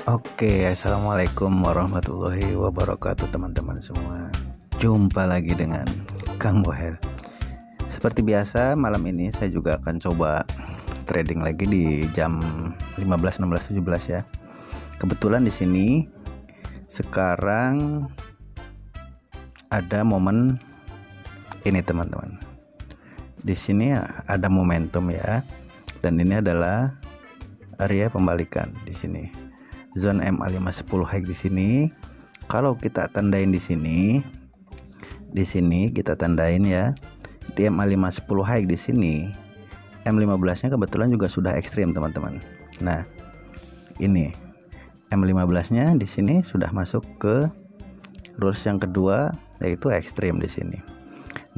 Oke, assalamualaikum warahmatullahi wabarakatuh teman-teman semua. Jumpa lagi dengan Kang Bohel. Seperti biasa, malam ini saya juga akan coba trading lagi di jam 15, 16, 17 ya. Kebetulan di sini sekarang ada momen ini teman-teman. Di sini ada momentum ya. Dan ini adalah area pembalikan di sini. Zone MA510 high di sini. Kalau kita tandain di sini kita tandain ya. Di MA510 high di sini, M15-nya kebetulan juga sudah ekstrim, teman-teman. Nah, ini M15-nya di sini sudah masuk ke rules yang kedua, yaitu ekstrim di sini.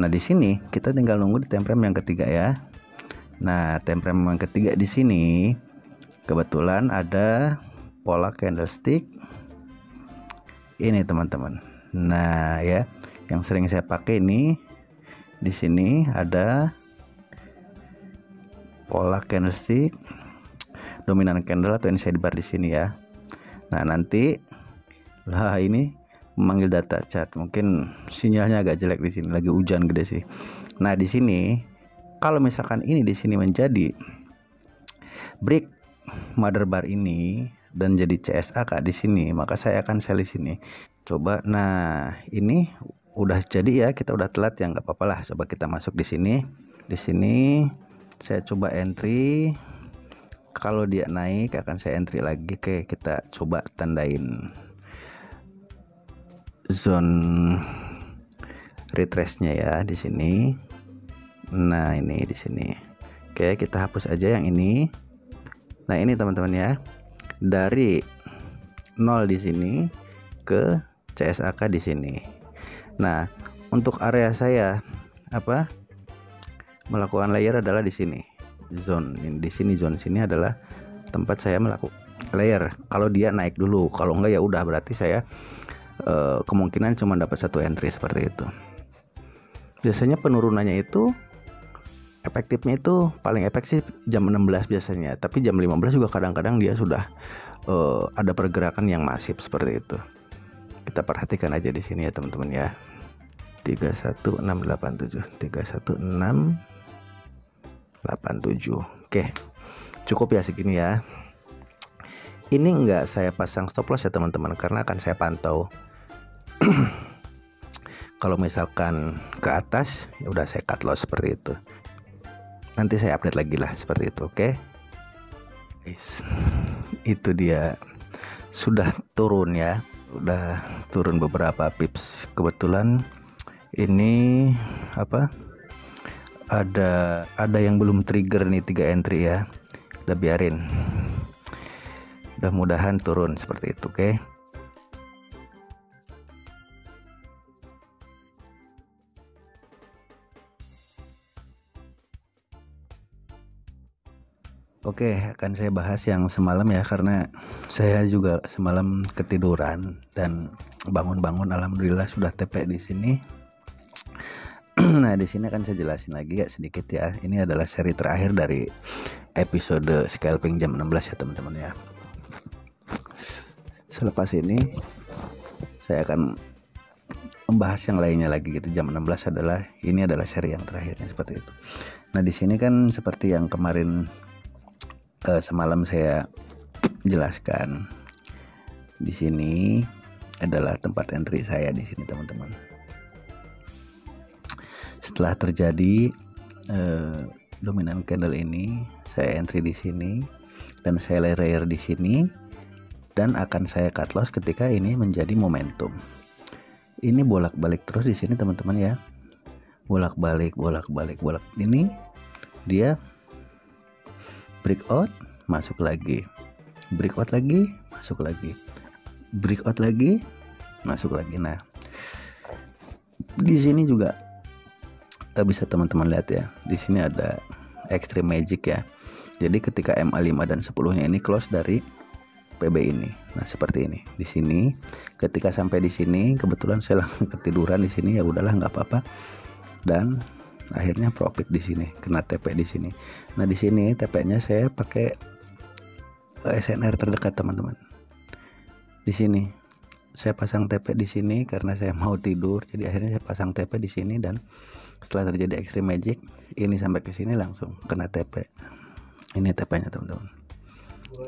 Nah, di sini kita tinggal nunggu di time frame yang ketiga ya. Nah, time frame yang ketiga di sini kebetulan ada pola candlestick ini teman-teman. Nah ya, yang sering saya pakai ini di sini ada pola candlestick dominan candle atau inside bar di sini ya. Nah nanti lah ini memanggil data chart, mungkin sinyalnya agak jelek di sini, lagi hujan gede sih. Nah di sini kalau misalkan ini di sini menjadi break mother bar ini dan jadi CSA Kak di sini, maka saya akan sell di sini. Coba, nah ini udah jadi ya, kita udah telat ya, nggak apa-apa lah. Coba kita masuk di sini. Di sini saya coba entry. Kalau dia naik akan saya entry lagi. Oke, kita coba tandain zone retrace-nya ya di sini. Nah ini di sini. Oke, kita hapus aja yang ini. Nah ini teman-teman ya, dari 0 di sini ke CSAK di sini. Nah, untuk area saya melakukan layer adalah di sini. Zone di sini, zone sini adalah tempat saya melakukan layer. Kalau dia naik dulu, kalau enggak ya udah berarti saya kemungkinan cuma dapat satu entry seperti itu. Biasanya penurunannya itu efektifnya itu paling efektif jam 16 biasanya, tapi jam 15 juga kadang-kadang dia sudah ada pergerakan yang masif seperti itu. Kita perhatikan aja di sini ya teman-teman ya. 31687 31687. Oke. Cukup ya segini ya. Ini enggak saya pasang stop loss ya teman-teman, karena akan saya pantau. Kalau misalkan ke atas ya udah saya cut loss seperti itu. Nanti saya update lagi lah seperti itu, oke? Itu dia sudah turun ya, udah turun beberapa pips. Kebetulan ini ada yang belum trigger nih 3 entry ya, udah biarin. Mudah-mudahan turun seperti itu, oke? Oke, akan saya bahas yang semalam ya, karena saya juga semalam ketiduran dan bangun-bangun alhamdulillah sudah TP di sini. Nah, di sini akan saya jelasin lagi ya sedikit ya. Ini adalah seri terakhir dari episode scalping jam 16 ya teman-teman ya. Selepas ini saya akan membahas yang lainnya lagi gitu. Jam 16 ini adalah seri yang terakhirnya seperti itu. Nah, di sini kan seperti yang kemarin semalam saya jelaskan, di sini adalah tempat entry saya di sini teman-teman. Setelah terjadi dominan candle ini, saya entry di sini dan saya layer di sini, dan akan saya cut loss ketika ini menjadi momentum. Ini bolak-balik terus di sini teman-teman ya, bolak-balik. Ini dia breakout, masuk lagi, breakout lagi, masuk lagi, breakout lagi, masuk lagi. Nah, di sini juga bisa teman-teman lihat ya, di sini ada extreme magic ya. Jadi ketika MA5 dan 10-nya ini close dari PB ini. Nah, seperti ini. Di sini ketika sampai di sini, kebetulan saya ketiduran di sini, ya udahlah nggak apa-apa. Dan akhirnya profit di sini, kena TP di sini. Nah, di sini TP-nya saya pakai SNR terdekat teman-teman. di sini. Saya pasang TP di sini karena saya mau tidur. Jadi akhirnya saya pasang TP di sini, dan setelah terjadi extreme magic, ini sampai ke sini langsung kena TP. Ini TP-nya teman-teman.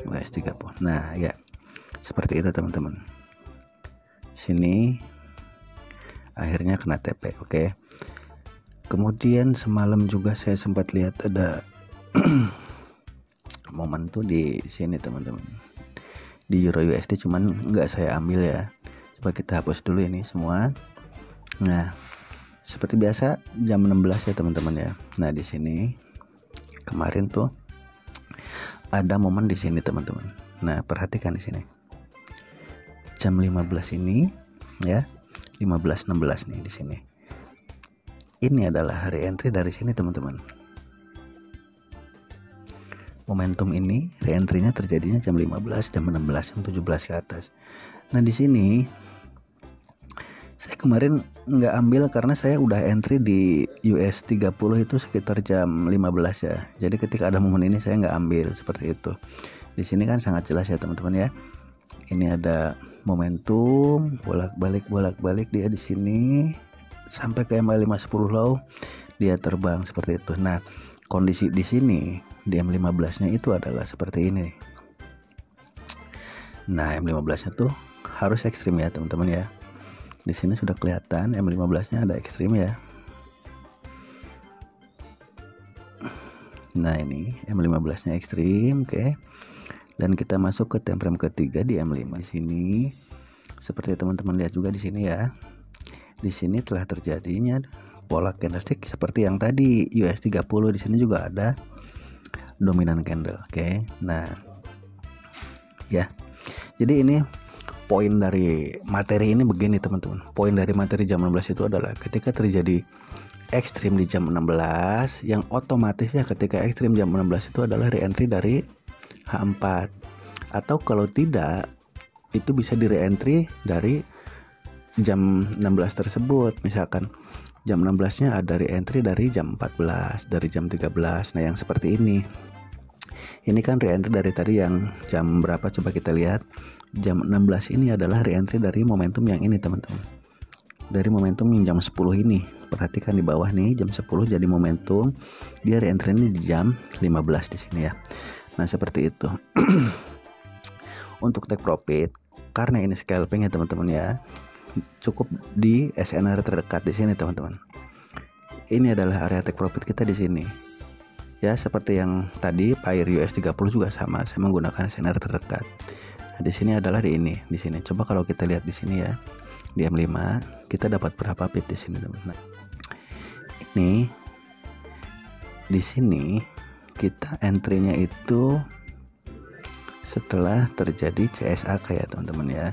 US30. Nah, ya. Seperti itu teman-teman. Sini akhirnya kena TP. Oke. Kemudian semalam juga saya sempat lihat ada momen tuh di sini teman-teman, di Euro USD, cuman nggak saya ambil ya. Coba kita hapus dulu ini semua. Nah, seperti biasa jam 16 ya teman-teman ya. Nah, di sini kemarin tuh ada momen di sini teman-teman. Nah, perhatikan di sini. Jam 15 ini ya, 15.16 nih di sini. Ini adalah hari entry dari sini teman-teman. Momentum ini re-entry-nya terjadinya jam 15, jam 16, jam 17 ke atas. Nah, di sini saya kemarin nggak ambil karena saya udah entry di US 30 itu sekitar jam 15 ya. Jadi ketika ada momen ini saya nggak ambil, seperti itu. Di sini kan sangat jelas ya teman-teman ya. Ini ada momentum bolak-balik dia di sini sampai ke MA 510 low, dia terbang seperti itu. Nah, kondisi di sini di M15-nya itu adalah seperti ini. Nah, M15-nya tuh harus ekstrim ya teman-teman ya. Di sini sudah kelihatan M15-nya ada ekstrim ya. Nah, ini M15-nya ekstrim, oke. Dan kita masuk ke time frame ketiga di M5 di sini. Seperti teman-teman lihat juga di sini ya. Di sini telah terjadinya pola candlestick seperti yang tadi US 30. Di sini juga ada dominan candle, oke. Nah, ya. Jadi ini poin dari materi ini begini teman-teman. Poin dari materi jam 16 itu adalah ketika terjadi ekstrim di jam 16, yang otomatisnya ketika ekstrim jam 16 itu adalah re-entry dari H4, atau kalau tidak itu bisa di re-entry dari jam 16 tersebut. Misalkan jam 16-nya ada re-entry dari jam 14, dari jam 13. Nah, yang seperti ini. Ini kan re-entry dari tadi yang jam berapa, coba kita lihat. Jam 16 ini adalah re-entry dari momentum yang ini teman-teman. Dari momentum yang jam 10 ini. Perhatikan di bawah nih, jam 10 jadi momentum. Dia re-entry ini di jam 15 di sini ya. Nah, seperti itu. Untuk take profit, karena ini scalping ya teman-teman ya, cukup di SNR terdekat di sini teman-teman. Ini adalah area take profit kita di sini. Ya, seperti yang tadi pair US 30 juga sama, saya menggunakan SNR terdekat. Nah, di sini adalah di ini, di sini. Coba kalau kita lihat di sini ya, di M5 kita dapat berapa pip di sini teman-teman. Nah, ini di sini kita entry-nya itu setelah terjadi CSAK ya teman-teman ya.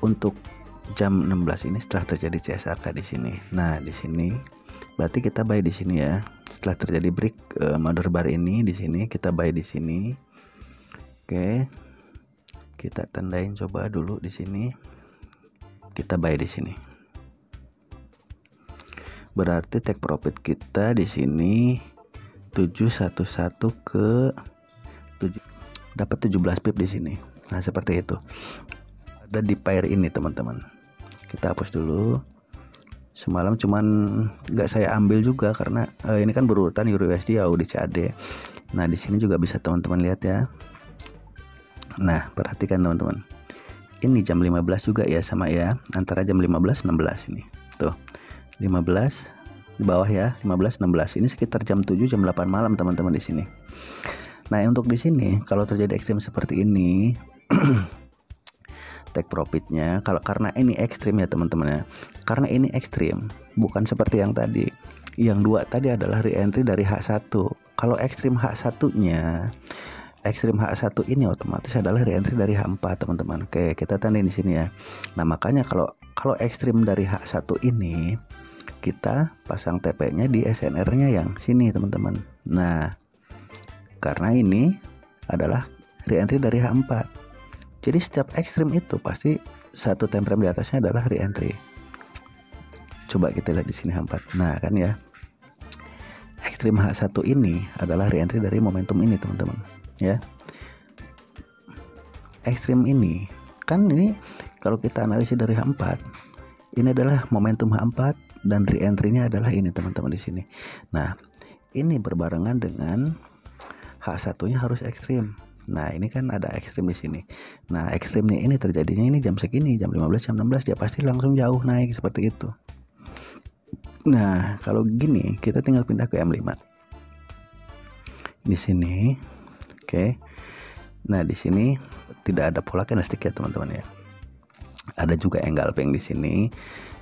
Untuk jam 16 ini setelah terjadi CSAK di sini. Nah, di sini berarti kita buy di sini ya. Setelah terjadi break mother bar ini di sini, kita buy di sini. Oke. Kita tandain coba dulu di sini. Kita buy di sini. Berarti take profit kita di sini 711 ke 7, dapat 17 pip di sini. Nah, seperti itu. Ada di pair ini teman-teman. Kita hapus dulu. Semalam cuman nggak saya ambil juga karena ini kan berurutan Euro USD AUD CAD. Nah, di sini juga bisa teman-teman lihat ya. Nah, perhatikan teman-teman. Ini jam 15 juga ya, sama ya, antara jam 15 16 ini. Tuh. 15 di bawah ya, 15 16. Ini sekitar jam 7 jam 8 malam teman-teman di sini. Nah, untuk di sini kalau terjadi ekstrim seperti ini take profitnya, kalau karena ini ekstrim ya teman-teman ya. Karena ini ekstrim, bukan seperti yang tadi. Yang dua tadi adalah re-entry dari H1. Kalau ekstrim H1-nya, ekstrim H1 ini otomatis adalah re-entry dari H4 teman-teman. Oke, kita tandain di sini ya. Nah, makanya kalau ekstrim dari H1 ini kita pasang TP-nya di SNR-nya yang sini teman-teman. Nah, karena ini adalah re-entry dari H4. Jadi setiap ekstrim itu pasti satu time frame di atasnya adalah re-entry. Coba kita lihat di sini H4. Nah, kan ya. Ekstrim H1 ini adalah re-entry dari momentum ini teman-teman, ya. Ekstrim ini Kan ini kalau kita analisis dari H4, ini adalah momentum H4 dan re-entry-nya adalah ini teman-teman di sini. Nah, ini berbarengan dengan H1-nya harus ekstrim. Nah, ini kan ada ekstrim di sini. Nah, ekstrimnya ini terjadinya ini jam segini, jam 15, jam 16, dia pasti langsung jauh naik seperti itu. Nah, kalau gini kita tinggal pindah ke M5. Di sini. Oke. Nah, di sini tidak ada pola candlestick ya, teman-teman ya. Ada juga engulfing di sini.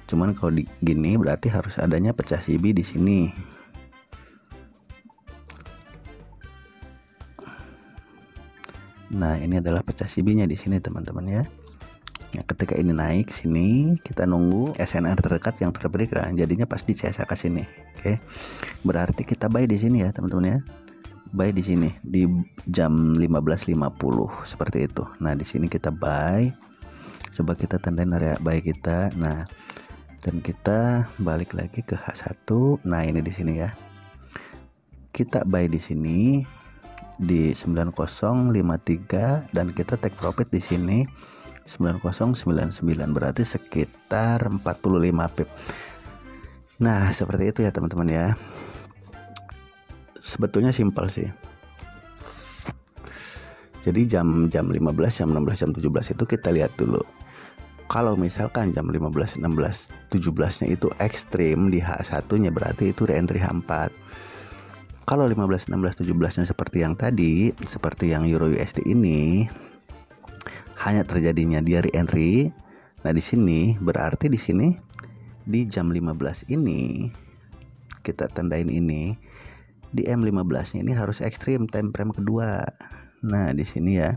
Cuman kalau gini berarti harus adanya pecah CB di sini. Nah, ini adalah pecah CB-nya di sini, teman-teman ya. Nah, ketika ini naik sini, kita nunggu SNR terdekat yang terberi kan. Jadinya pas di CSA ke sini. Oke. Berarti kita buy di sini ya, teman-teman ya. Buy di sini di jam 15.50 seperti itu. Nah, di sini kita buy. Coba kita tandain area buy kita. Nah, dan kita balik lagi ke H1. Nah, ini di sini ya. Kita buy di sini di 9053 dan kita take profit di sini 9099, berarti sekitar 45 pip. Nah, seperti itu ya teman-teman ya. Sebetulnya simpel sih. Jadi jam 15, jam 16, jam 17 itu kita lihat dulu. Kalau misalkan jam 15, 16, 17-nya itu ekstrim di H1-nya, berarti itu re-entry H4. Kalau 15, 16, 17-nya seperti yang tadi, seperti yang Euro USD ini, hanya terjadinya dia re-entry. Nah, di sini berarti di sini di jam 15 ini kita tandain ini di M15-nya ini harus ekstrim time frame kedua. Nah, di sini ya.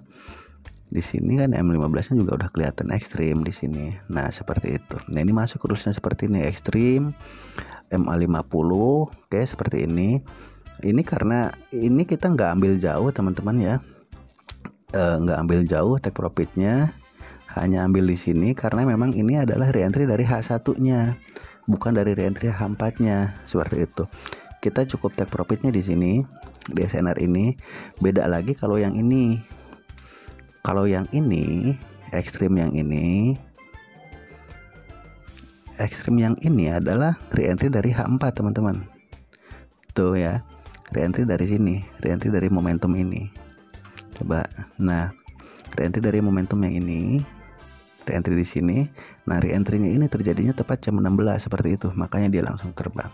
Di sini kan M15-nya juga udah kelihatan ekstrim di sini. Nah, seperti itu. Nah, ini masuk rulesnya seperti ini, ekstrim MA50, oke, seperti ini. Ini karena ini kita nggak ambil jauh teman-teman ya. Nggak ambil jauh take profitnya, hanya ambil di sini karena memang ini adalah re-entry dari H1-nya, bukan dari re-entry H4-nya, seperti itu. Kita cukup take profitnya di sini di SNR ini. Beda lagi kalau yang ini. Kalau yang ini ekstrim, yang ini ekstrim, yang ini adalah re-entry dari H4 teman-teman. Tuh ya, re-entry dari sini, re-entry dari momentum ini. Coba. Nah, re-entry dari momentum yang ini, re-entry di sini. Nah, re-entry-nya ini terjadinya tepat jam 16 seperti itu. Makanya dia langsung terbang.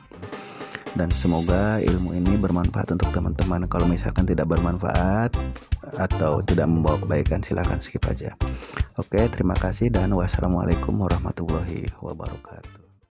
Dan semoga ilmu ini bermanfaat untuk teman-teman. Kalau misalkan tidak bermanfaat atau tidak membawa kebaikan, silakan skip aja. Oke, terima kasih dan wassalamualaikum warahmatullahi wabarakatuh.